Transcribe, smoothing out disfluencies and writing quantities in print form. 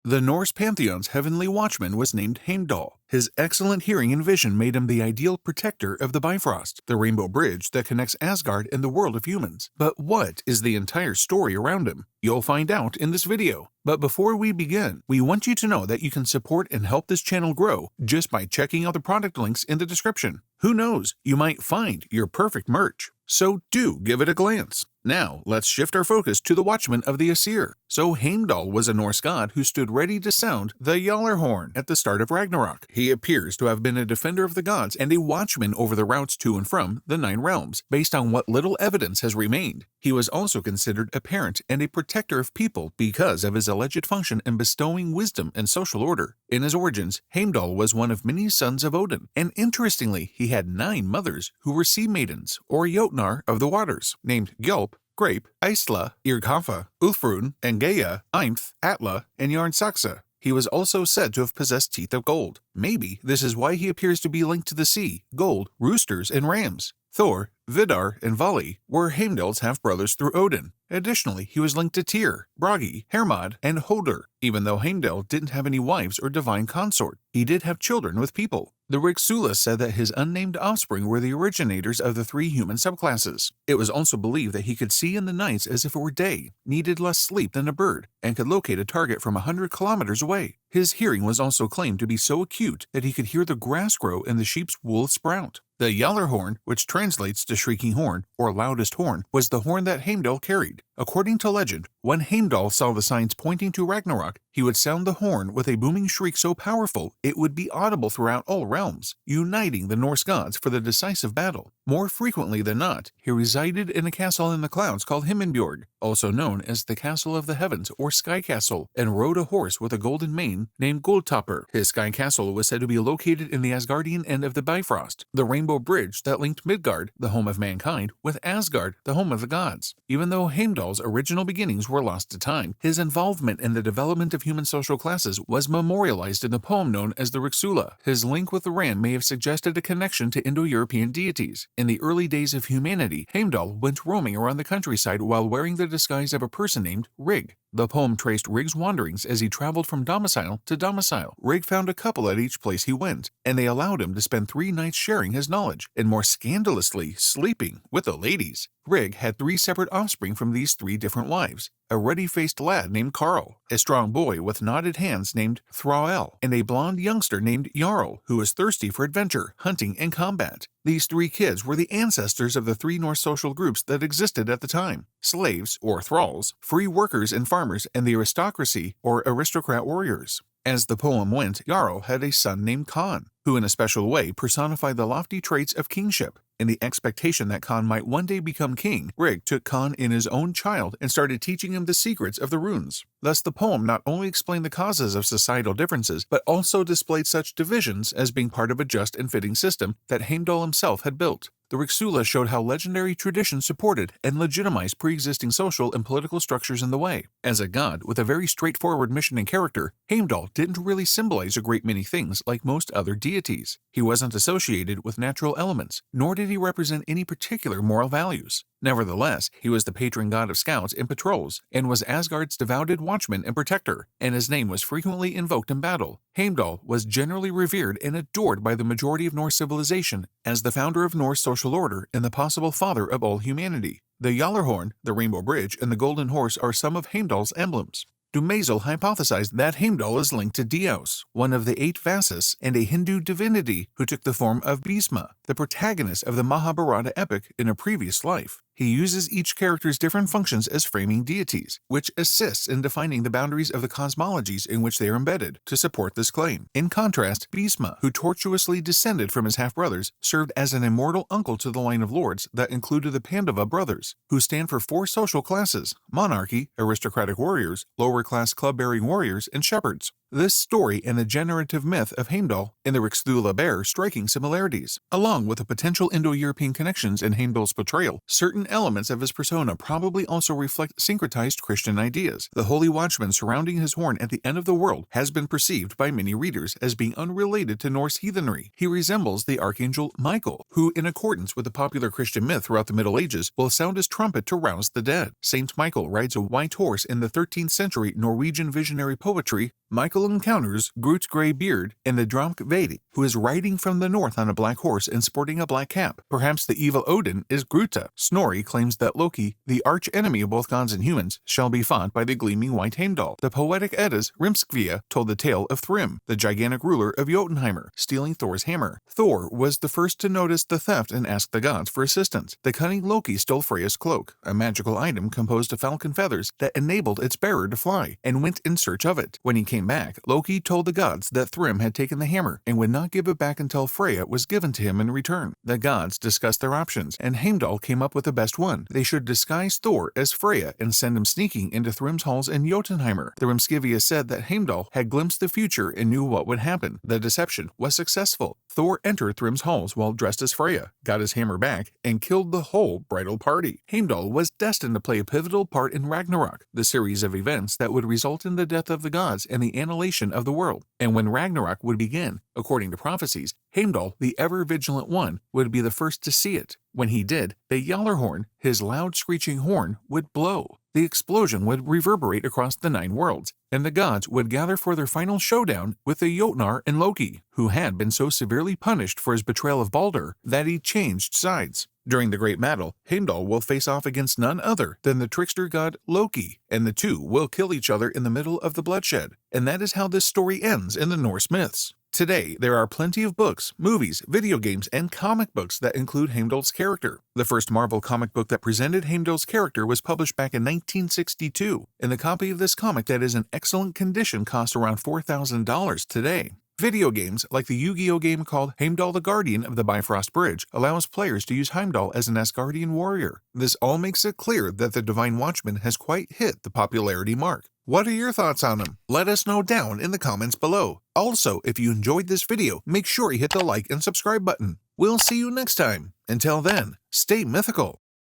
The Norse pantheon's heavenly watchman was named Heimdall. His excellent hearing and vision made him the ideal protector of the Bifrost, the rainbow bridge that connects Asgard and the world of humans. But what is the entire story around him? You'll find out in this video. But before we begin, we want you to know that you can support and help this channel grow just by checking out the product links in the description. Who knows, you might find your perfect merch. So do give it a glance. Now, let's shift our focus to the Watchman of the Aesir. So Heimdall was a Norse god who stood ready to sound the Jarlr horn at the start of Ragnarok. He appears to have been a defender of the gods and a watchman over the routes to and from the Nine Realms, based on what little evidence has remained. He was also considered a parent and a protector of people because of his alleged function in bestowing wisdom and social order. In his origins, Heimdall was one of many sons of Odin, and interestingly, he had 9 mothers who were sea maidens, or Jotnar of the waters, named Gjolp, Grape, Aistla, Irkafa, Ulfrun, Engea, Eimth, Atla, and Jarnsaxa. He was also said to have possessed teeth of gold. Maybe this is why he appears to be linked to the sea, gold, roosters, and rams. Thor, Vidar, and Vali were Heimdall's half-brothers through Odin. Additionally, he was linked to Tyr, Bragi, Hermod, and Hodr. Even though Heimdall didn't have any wives or divine consort, he did have children with people. The Rigsula said that his unnamed offspring were the originators of the 3 human subclasses. It was also believed that he could see in the nights as if it were day, needed less sleep than a bird, and could locate a target from 100 kilometers away. His hearing was also claimed to be so acute that he could hear the grass grow and the sheep's wool sprout. The Jarlr horn, which translates to shrieking horn or loudest horn, was the horn that Heimdall carried. According to legend, when Heimdall saw the signs pointing to Ragnarok, he would sound the horn with a booming shriek so powerful it would be audible throughout all realms, uniting the Norse gods for the decisive battle. More frequently than not, he resided in a castle in the clouds called Himinbjorg, also known as the Castle of the Heavens or Sky Castle, and rode a horse with a golden mane named Gulltoppr. His Sky Castle was said to be located in the Asgardian end of the Bifrost, the rainbow bridge that linked Midgard, the home of mankind, with Asgard, the home of the gods. Even though Heimdall's original beginnings were lost to time, his involvement in the development of human social classes was memorialized in the poem known as the Rigsula. His link with the ram may have suggested a connection to Indo-European deities. In the early days of humanity, Heimdall went roaming around the countryside while wearing the disguise of a person named Rig. The poem traced Rig's wanderings as he traveled from domicile to domicile. Rig found a couple at each place he went, and they allowed him to spend 3 nights sharing his knowledge, and more scandalously, sleeping with the ladies. Rig had 3 separate offspring from these 3 different wives: a ruddy-faced lad named Carl, a strong boy with knotted hands named Thrael, and a blonde youngster named Jarl, who was thirsty for adventure, hunting, and combat. These 3 kids were the ancestors of the 3 Norse social groups that existed at the time: slaves, or thralls, free workers and farmers, and the aristocracy, or aristocrat warriors. As the poem went, Jarl had a son named Khan, who in a special way personified the lofty traits of kingship. In the expectation that Khan might one day become king, Rig took Khan in his own child and started teaching him the secrets of the runes. Thus, the poem not only explained the causes of societal differences, but also displayed such divisions as being part of a just and fitting system that Heimdall himself had built. The Rigsula showed how legendary traditions supported and legitimized pre-existing social and political structures in the way. As a god with a very straightforward mission and character, Heimdall didn't really symbolize a great many things like most other deities. He wasn't associated with natural elements, nor did he represent any particular moral values. Nevertheless, he was the patron god of scouts and patrols, and was Asgard's devoted watchman and protector, and his name was frequently invoked in battle. Heimdall was generally revered and adored by the majority of Norse civilization as the founder of Norse social order and the possible father of all humanity. The Jarlr horn, the rainbow bridge, and the golden horse are some of Heimdall's emblems. Dumazel hypothesized that Heimdall is linked to Dios, one of the 8 Vases, and a Hindu divinity who took the form of Bhisma, the protagonist of the Mahabharata epic, in a previous life. He uses each character's different functions as framing deities, which assists in defining the boundaries of the cosmologies in which they are embedded, to support this claim. In contrast, Bhisma, who tortuously descended from his half-brothers, served as an immortal uncle to the line of lords that included the Pandava brothers, who stand for 4 social classes: monarchy, aristocratic warriors, lower-class club-bearing warriors, and shepherds. This story and the generative myth of Heimdall and the Rixthula bear striking similarities. Along with the potential Indo-European connections in Heimdall's portrayal, certain elements of his persona probably also reflect syncretized Christian ideas. The holy watchman surrounding his horn at the end of the world has been perceived by many readers as being unrelated to Norse heathenry. He resembles the archangel Michael, who, in accordance with the popular Christian myth throughout the Middle Ages, will sound his trumpet to rouse the dead. Saint Michael rides a white horse in the 13th century Norwegian visionary poetry. Michael encounters Groot's gray beard in the Dramkvedi, who is riding from the north on a black horse and sporting a black cap. Perhaps the evil Odin is Gruta. Snorri claims that Loki, the arch-enemy of both gods and humans, shall be fought by the gleaming white Heimdall. The poetic Eddas Rimskvia told the tale of Thrym, the gigantic ruler of Jotunheimr, stealing Thor's hammer. Thor was the first to notice the theft and ask the gods for assistance. The cunning Loki stole Freya's cloak, a magical item composed of falcon feathers that enabled its bearer to fly, and went in search of it. When he came back, Loki told the gods that Thrym had taken the hammer and would not give it back until Freya was given to him in return. The gods discussed their options, and Heimdall came up with the best one. They should disguise Thor as Freya and send him sneaking into Thrym's halls in Jotunheimr. The Rimskivia said that Heimdall had glimpsed the future and knew what would happen. The deception was successful. Thor entered Thrym's halls while dressed as Freya, got his hammer back, and killed the whole bridal party. Heimdall was destined to play a pivotal part in Ragnarok, the series of events that would result in the death of the gods and the annihilation of the world. And when Ragnarok would begin, according to prophecies, Heimdall, the ever-vigilant one, would be the first to see it. When he did, the Gjallarhorn, his loud screeching horn, would blow. The explosion would reverberate across the 9 worlds, and the gods would gather for their final showdown with the Jotnar and Loki, who had been so severely punished for his betrayal of Baldur that he changed sides. During the great battle, Heimdall will face off against none other than the trickster god Loki, and the two will kill each other in the middle of the bloodshed. And that is how this story ends in the Norse myths. Today, there are plenty of books, movies, video games, and comic books that include Heimdall's character. The first Marvel comic book that presented Heimdall's character was published back in 1962, and the copy of this comic that is in excellent condition costs around $4,000 today. Video games, like the Yu-Gi-Oh game called Heimdall the Guardian of the Bifrost Bridge, allows players to use Heimdall as an Asgardian warrior. This all makes it clear that the Divine Watchman has quite hit the popularity mark. What are your thoughts on him? Let us know down in the comments below. Also, if you enjoyed this video, make sure you hit the like and subscribe button. We'll see you next time. Until then, stay mythical.